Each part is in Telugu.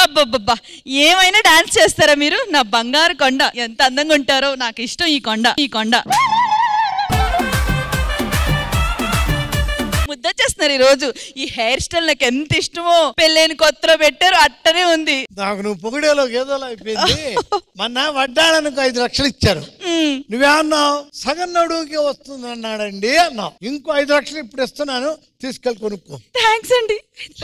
అబ్బబ్బబ్బా ఏమైనా డాన్స్ చేస్తారా మీరు? నా బంగారు కొండ, ఎంత అందంగా ఉంటారో, నాకు ఇష్టం ఈ కొండ. ముద్దొచ్చేస్తున్నారు ఈ రోజు. ఈ హెయిర్ స్టైల్ నాకు ఎంత ఇష్టమో, పెళ్ళైన కొత్తలో పెట్టారు అట్టనే ఉంది. నాకు నువ్వు పొగిడేలో ఏదోలా అయిపోయింది. మొన్న వడ్డాళనుకు 5 లక్షలు ఇచ్చారు, నువ్వేమన్నావు? సగం నడువుకి వస్తుంది అన్నాడండి అన్నావు. ఇంకో 5 లక్షలు ఇప్పుడు ఇస్తున్నాను, తీసుకెళ్ళి కొనుక్కో. థ్యాంక్స్ అండి.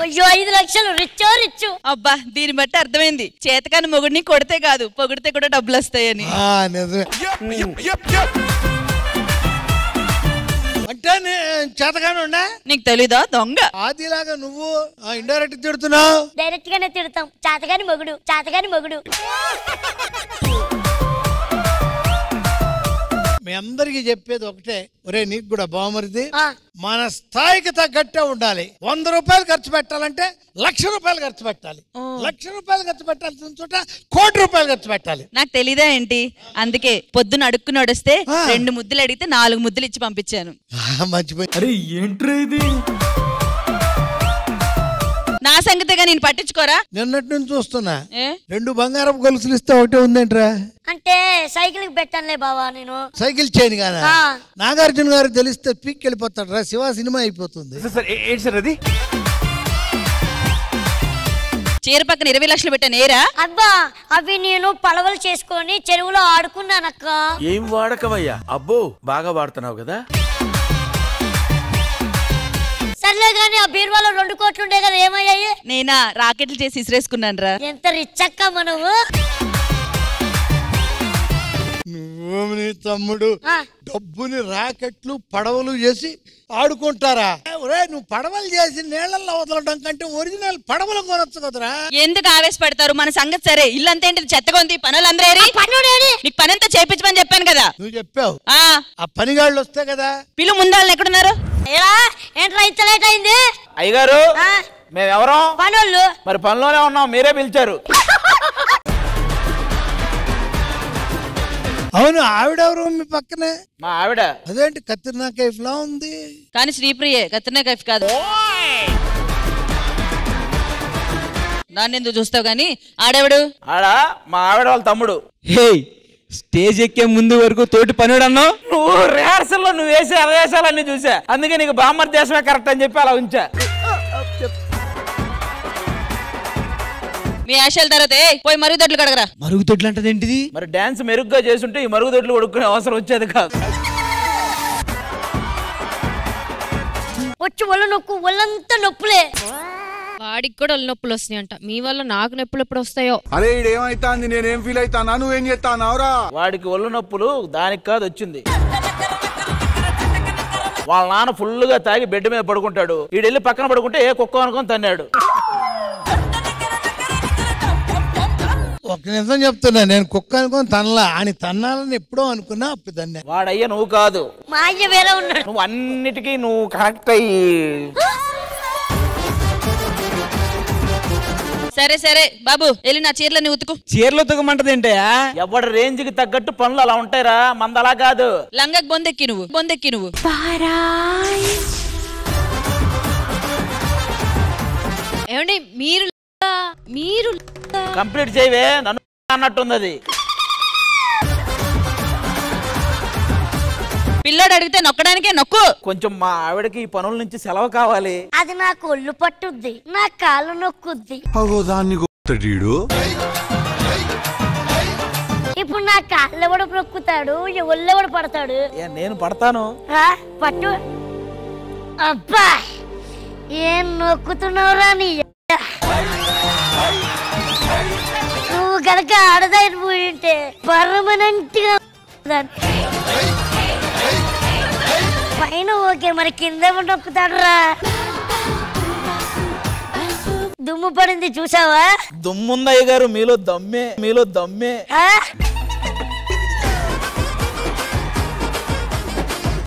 5 లక్షలు రిచ్. అబ్బా దీన్ని బట్టి అర్థమైంది, చేతకాని మొగుడిని కొడితే కాదు పొగిడితే కూడా డబ్బులు వస్తాయని. అంటే చేతగానే ఉన్నా నీకు తెలీదా దొంగ? ఆదిలాగా నువ్వు ఇండైరెక్ట్ తిడుతున్నావు. డైరెక్ట్ గానే తిడతాం. చేతగాని మొగుడు. మీ అందరికి చెప్పేది ఒకటే, ఒరే నీకు కూడా బామరిది, మన స్థాయికి తగ్గట్టే ఉండాలి. 100 రూపాయలు ఖర్చు పెట్టాలంటే 1,00,000 రూపాయలు ఖర్చు పెట్టాలి. 1,00,000 రూపాయలు ఖర్చు పెట్టాల్సిన చోట 1,00,00,000 రూపాయలు ఖర్చు పెట్టాలి. నాకు తెలీదా ఏంటి? అందుకే పొద్దున అడుక్కుని నడిస్తే 2 ముద్దులు అడిగితే 4 ముద్దులు ఇచ్చి పంపించాను. మర్చిపోయి. అరే ఏంట్రా ఇది? నా సంగతిగా నేను పట్టించుకోరా? నిన్నటి నుంచి చూస్తున్నా 2 బంగారపు గొలుసులు ఇస్తే ఒకటే ఉందేంట్రా? అంటే సైకిల్ కి పెట్టానులే బావా నేను. సైకిల్ చైన్ కాదా? నాగార్జున గారు తెలిస్తే పీక్ వెళ్ళిపోతాడు రా, శివ సినిమా అయిపోతుంది. అది చీర పక్కన 20 లక్షలు పెట్టాను ఏరా? అబ్బా అవి నేను పడవలు చేసుకొని చెరువులో ఆడుకున్నానక్క. ఏం వాడకవయ్యా? అబ్బో బాగా వాడుతున్నావు కదా. సర్లే గానీ ఆ బీరువాలో 2 కోట్లు ఉండే కదా, ఏమయ్యాయి? నేనా రాకెట్లు చేసి ఇసిరేసుకున్నాను రా. ఎంత రిచ్ అక్క మనవు. నువ్వు నీ తమ్ముడు డబ్బుని రాకెట్లు పడవలు చేసి ఆడుకుంటారా? నువ్వు పడవలు చేసి నీళ్ళల్లో వదలడం కంటే ఒరిజినల్ పడవలు కొనొచ్చు కదరా. ఎందుకు ఆవేశపడతారు? మన సంగతి సరే. ఇల్లంతా ఏంటి చెత్తగా ఉంది, పనులందరూ నీకు పని అంతా చేయించమని చెప్పాను కదా. నువ్వు చెప్పావు, ఆ పనిగాళ్ళు వస్తే కదా. పిలు ముందాలని ఎక్కడున్నారు? ఏంట్రా ఇంత లేట్ అయింది? అయ్యగారు మేమెవరం? పనోళ్ళు. మరి పనిలోనే ఉన్నాం, మీరే పిలిచారు. అవును, ఆవిడెవరు మీ పక్కనే? మా ఆవిడ. అదేంటి కత్తిరినా కైఫ్ లా ఉంది? కానీ శ్రీప్రియే, కత్తిరినా కైఫ్ కాదు. దాన్ని ఎందుకు చూస్తావు గాని? ఆడెవడు? ఆడా మా ఆవిడ వాళ్ళ తమ్ముడు. హే స్టేజ్ ఎక్కే ముందు వరకు తోటి పనుడు అన్నావు. నువ్వు రిహార్సల్ లో నువ్వు వేసే అవేశాలన్నీ చూసా, అందుకే నీకు బామ్మర్ దేశమే కరెక్ట్ అని చెప్పి అలా ఉంచా. మీ ఆశల తర్వాత పోయి మరుగుదొడ్లు కడగరా. మరుగుదొడ్లు అంటే ఏంటిది? మరి డాన్స్ మెరుగ్గా చేస్తుంటే ఈ మరుగుదొడ్లు కొడుకునే అవసరం వచ్చేది కాదు. వచ్చి ఒళ్ళంతా నొప్పులే. వాడికి కూడా ఒళ్ళు నొప్పులు వస్తున్నాయంట. మీ వల్ల నాకు నొప్పులు ఎప్పుడు వస్తాయో. అరే ఇదేమైతాంది, నేనేం ఫీల్ అవుతానా, నువ్వేం చేస్తానావురా? వాడికి ఒళ్ళు నొప్పులు దానికి కాదు వచ్చింది. వాళ్ళ నాన్న ఫుల్ గా తాగి బెడ్ మీద పడుకుంటాడు, ఈడెళ్ళి పక్కన పడుకుంటే ఏ కుక్క అనుకొని తన్నాడు. ఒక నిజం చెప్తున్నా, నేను కుక్క అనుకుని తనలా అని తన్నాలని ఎప్పుడో అనుకున్నా, అప్పుడు తన్నా. వాడయ్య నువ్వు కాదు, మా అయ్య వేరే ఉన్నాడు. నువ్వు అన్నిటికీ నువ్వు కనెక్ట్ అయ్యి. సరే సరే బాబు, వెళ్ళి నా చీరలని ఉతుకు. చీరలు ఉతకమంటది ఏంటయా? ఎవరి రేంజ్ కి తగ్గట్టు పనులు అలా ఉంటాయిరా, మంద అలా కాదు. లంగకు బొందెక్కి నువ్వు. ఏమండి మీరు కంప్లీట్ చేయవే, నన్ను అన్నట్టుంది అది. పిల్లోడు అడిగితే నొక్కడానికే నొక్కు. కొంచెం మా ఆవిడకి ఈ పనుల నుంచి సెలవు కావాలి. అది నాకు ఒళ్ళు పట్టుద్ది, నా కాళ్ళు నొక్కుద్ది. ఇప్పుడు నా కాళ్ళు ఎవడు నొక్కుతాడు, ఒళ్ళు ఎవడు పడతాడు? నేను పడతాను. పట్టు. అబ్బా ఏం నొక్కుతున్నావురా నీ. నువ్వు గనక ఆడదాని పోయింటే పర్మనెంట్ గా పైన ఓకే, మరి కింద నొక్కుతాడు రా. దుమ్ము పడింది చూసావా? దుమ్ముందయ్య గారు, మీలో దమ్మే.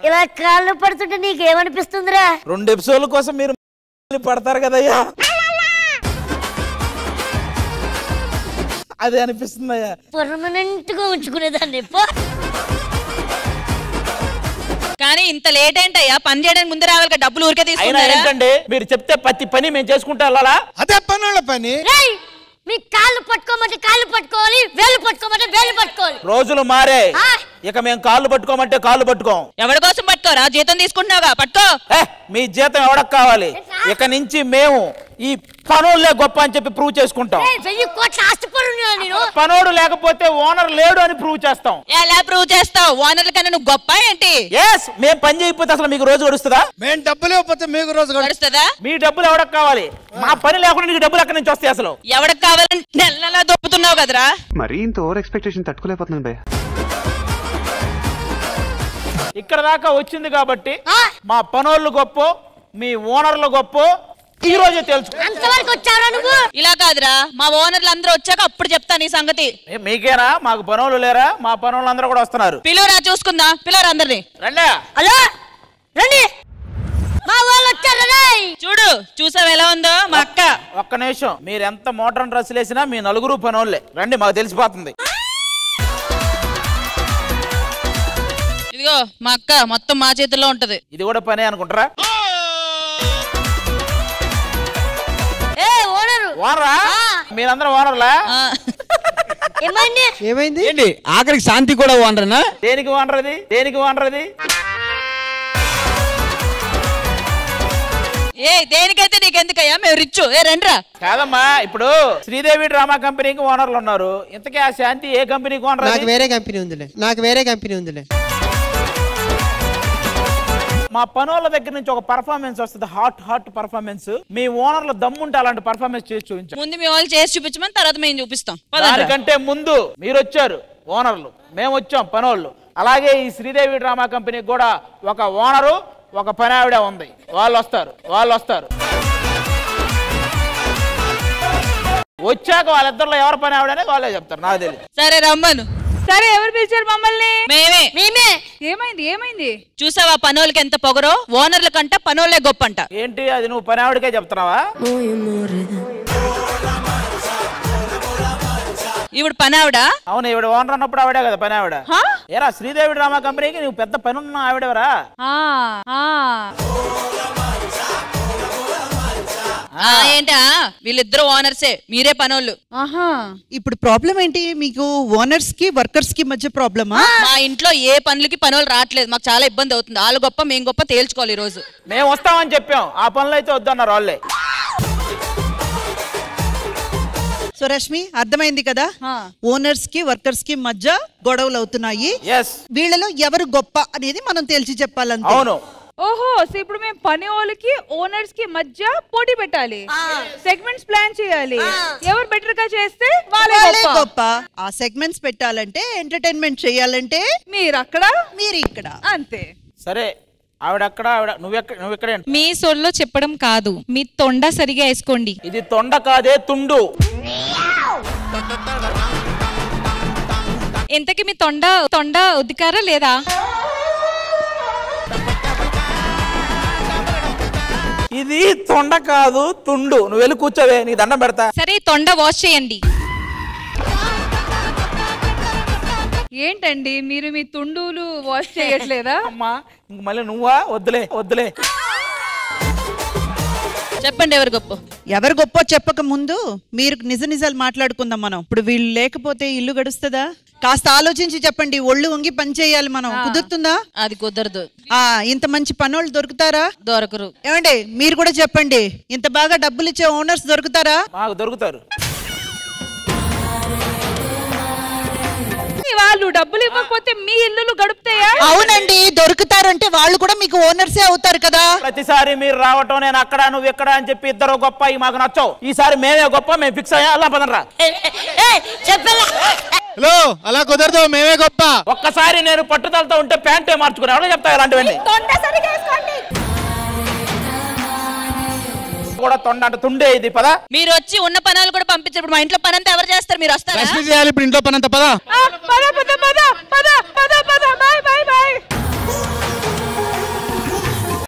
ఇలా కాళ్ళు పడుతుంటే నీకేమనిపిస్తుందిరా? 2 ఎపిసోడ్ల కోసం మీరు పడతారు కదయ్యా, అదే అనిపిస్తుందయ్యా. పర్మనెంట్ గా ఉంచుకునేదాన్ని. కానీ ఇంత లేట్ ఏంటయ్యా? పని చేయడానికి ముందు రావాలి, డబ్బులు ఊరికే తీసుకుంటారా? ఏంటంటే మీరు చెప్తే ప్రతి పని మేము చేసుకుంటా వెళ్ళాలా? అదే పనుల పని. మీ రోజులు మారే. ఇక మేము కాళ్ళు పట్టుకోమంటే కాళ్ళు పట్టుకోం. ఎవరి కోసం పట్టుకోరా? జీతం తీసుకుంటున్నావుగా, పట్టుకో. మీ జీతం ఎవడకు కావాలి? ఇక నుంచి మేము ఈ పనోళ్ళే గొప్ప అని చెప్పి ప్రూవ్ చేసుకుంటాం. పనోడు లేకపోతే ఓనర్ లేడు అని ప్రూవ్ చేస్తాం. ఎలా ప్రూవ్ చేస్తావు? ఓనర్ల కన్నా నువ్వు గొప్ప ఏంటి? ఎస్, మేము పని చేయకపోతే అసలు మీకు రోజు గడుస్తుందా? మేము డబ్బులు ఇవ్వకపోతే మీకు రోజు గడుస్తుందా? మీ డబ్బులు ఎవడకు కావాలి? మా పని లేకుండా నీకు డబ్బులు ఎక్కడి నుంచి వస్తాయి అసలు? ఎవరికి కావాలని నెలలా దొప్పుతున్నావు కదరా. మరి ఇంత ఓవర్ ఎక్స్పెక్టేషన్ తట్టుకోలేకపోతున్నాను భయ్య. ఇక్కడ దాకా వచ్చింది కాబట్టి మా పనోళ్ళు గొప్ప, మీ ఓనర్లు గొప్ప ఈ రోజే తెలుసుకో. ఇలా కాదురా, మా ఓనర్లు అందరూ వచ్చాక అప్పుడు చెప్తాను ఈ సంగతి. మీకేనా? మాకు పనోళ్ళు లేరా? మా పనోళ్ళు అందరూ కూడా వస్తున్నారు. పిలువరా, చూసుకుందా. పిలువరా అందరినీ. రండి. హలో రండి, మా వాళ్ళు వచ్చారు. చూడు, చూసావు ఎలా ఉందో మా అక్క. ఒక్క నిమిషం, మీరు ఎంత మోడర్న్ డ్రెస్సులు వేసినా మీ నలుగురు పనోళ్ళే. రండి, మాకు తెలిసిపోతుంది. ఇదిగో మా అక్క మొత్తం మా చేతుల్లో ఉంటది. ఇది కూడా పనే అనుకుంటారా? ఓనరా? మీరందరూ ఓనర్లా? ఏమైంది ఏంటి? ఆఖరికి శాంతి కూడా ఓనరేనా? దేనికి ఓనర్ అది? దేనికి ఓనర్ అది? ఏ దేనికైతే నీకెందుకయ్యా, మేము రిచ్చు. ఏ రండ్రా. కాదమ్మా, ఇప్పుడు శ్రీదేవి డ్రామా కంపెనీకి ఓనర్లు ఉన్నారు. ఇంతకీ ఆ శాంతి ఏ కంపెనీకి ఓనర్? నాకు వేరే కంపెనీ ఉందిలే. మా పనోళ్ళ దగ్గర నుంచి ఒక పర్ఫార్మెన్స్ వస్తుంది, హాట్ పర్ఫార్మెన్స్. మీ ఓనర్లు దమ్ముంటే అలాంటి పర్ఫార్మెన్స్ చేసి చూపించారు. ముందు మీ వాళ్ళు చేసి చూపించమని, తర్వాత మేము చూపిస్తాం. దానికంటే ముందు మీరు వచ్చారు ఓనర్లు, మేము వచ్చాం పనోళ్ళు. అలాగే ఈ శ్రీదేవి డ్రామా కంపెనీకి కూడా ఒక ఓనరు, ఒక పని ఆవిడ ఉంది. వాళ్ళు వస్తారు. వచ్చాక వాళ్ళిద్దరిలో ఎవరి పని ఆవిడ అనేది వాళ్ళే చెప్తారు, నాకు తెలియదు. సరే రమ్మను. సరే, ఎవరు పిలిచారు మమ్మల్ని? మేమే. ఏమైంది? చూసావా పనోళ్ళకి ఎంత పొగరో? ఓనర్ల కంట పనోళ్ళే గొప్ప అంట. ఏంటి అది? నువ్వు పని ఆవిడకే చెప్తున్నావా? ఇప్పుడు పని ఆవిడ? అవును, ఈవిడ ఓనర్ అన్నప్పుడు ఆవిడే కదా పని ఆవిడ. ఏరా శ్రీదేవి డ్రామా కంపెనీకి నువ్వు పెద్ద పని ఉన్న ఆవిడెవరా? ఏంటా? వీళ్ళిద్దరు ఓనర్సే, మీరే పనోళ్ళు. ఇప్పుడు ప్రాబ్లం ఏంటి మీకు? ఓనర్స్ కి వర్కర్స్ కి మధ్య ప్రాబ్లమా? మా ఇంట్లో ఏ పనులకి పనులు రావట్లేదు, మాకు చాలా ఇబ్బంది అవుతుంది. వాళ్ళు గొప్ప మేము గొప్ప తేల్చుకోవాలి ఈ రోజు. మేము వస్తామని చెప్పాం, ఆ పనులు అయితే వద్దన్నారు వాళ్ళే. సో రష్మి, అర్థమైంది కదా? ఓనర్స్ కి వర్కర్స్ కి మధ్య గొడవలు అవుతున్నాయి. వీళ్ళలో ఎవరు గొప్ప అనేది మనం తేల్చి చెప్పాలంటే. అవును. ఓహో, సో ఇప్పుడు మేము పని వాళ్ళకి ఓనర్స్ కి మధ్య పోటీ పెట్టాలి, సెగ్మెంట్స్ ప్లాన్ చేయాలి. ఎవరు బెటర్ గా చేస్తే వాళ్ళే గొప్ప. ఆ సెగ్మెంట్స్ పెట్టాలంటే, ఎంటర్టైన్మెంట్ చేయాలంటే మీరు అక్కడ, మీరు ఇక్కడ, అంతే. సరే, ఆవిడ అక్కడ, ఆవిడ నువ్వు ఇక్కడ. మీ సొల్లో చెప్పడం కాదు, మీ తొండ సరిగా వేసుకోండి. ఇది తొండ కాదే, తుండు. ఇంతకీ మీ తొండ ఉద్దికారా లేదా? ఇది తొండ కాదు, తుండు. నువ్వు వెళ్ళి కూర్చోవే, నీకు దండం పెడతా. సరే, తొండ వాష్ చేయండి. ఏంటండి మీరు మీ తుండులు వాష్ చేయట్లేదా? అమ్మా, మళ్ళీ నువ్వా? వద్దులే. చెప్పండి ఎవరు గొప్ప. ఎవరు గొప్ప చెప్పక ముందు మీరు నిజాలు మాట్లాడుకుందాం మనం. ఇప్పుడు వీళ్ళు లేకపోతే ఇల్లు గడుస్తుందా? కాస్త ఆలోచించి చెప్పండి. ఒళ్ళు వంగి పని చేయాలి మనం. కుదురుతుందా? అది కుదరదు. ఇంత మంచి పనోళ్ళు దొరుకుతారా? దొరకరు. ఏమండి మీరు కూడా చెప్పండి, ఇంత బాగా డబ్బులు ఇచ్చే ఓనర్స్ దొరుకుతారా? మాకు దొరుకుతారు. వాళ్ళు డబ్బులు ఇవ్వకపోతే మీ ఇల్లులు గడుపుతాయా? అవునండి, దొరుకుతారంటే వాళ్ళు కూడా మీకు ఓనర్సే అవుతారు కదా. ప్రతిసారి మీరు రావటం, నేను అక్కడ నువ్వు ఎక్కడ అని చెప్పి ఇద్దరు గొప్ప, మాకు నచ్చవు. ఈసారి మేమే గొప్ప, మేము ఫిక్స్ అయ్యా. అలా పదనరా. హలో, అలా కుదరదు, మేమే గొప్ప. ఒక్కసారి నేను పట్టుదలతో ఉంటే ప్యాంటే మార్చుకుని ఎవరో చెప్తా ఇలాంటివన్నీ. కూడా తొండ అంటే తుండే ఇది. పదా, మీరు వచ్చి ఉన్న పనులు కూడా పంపించారు. మా ఇంట్లో పని అంతా ఎవరు చేస్తారు? మీరు వస్తారా? ఇప్పుడు ఇంట్లో పని అంతా పదా.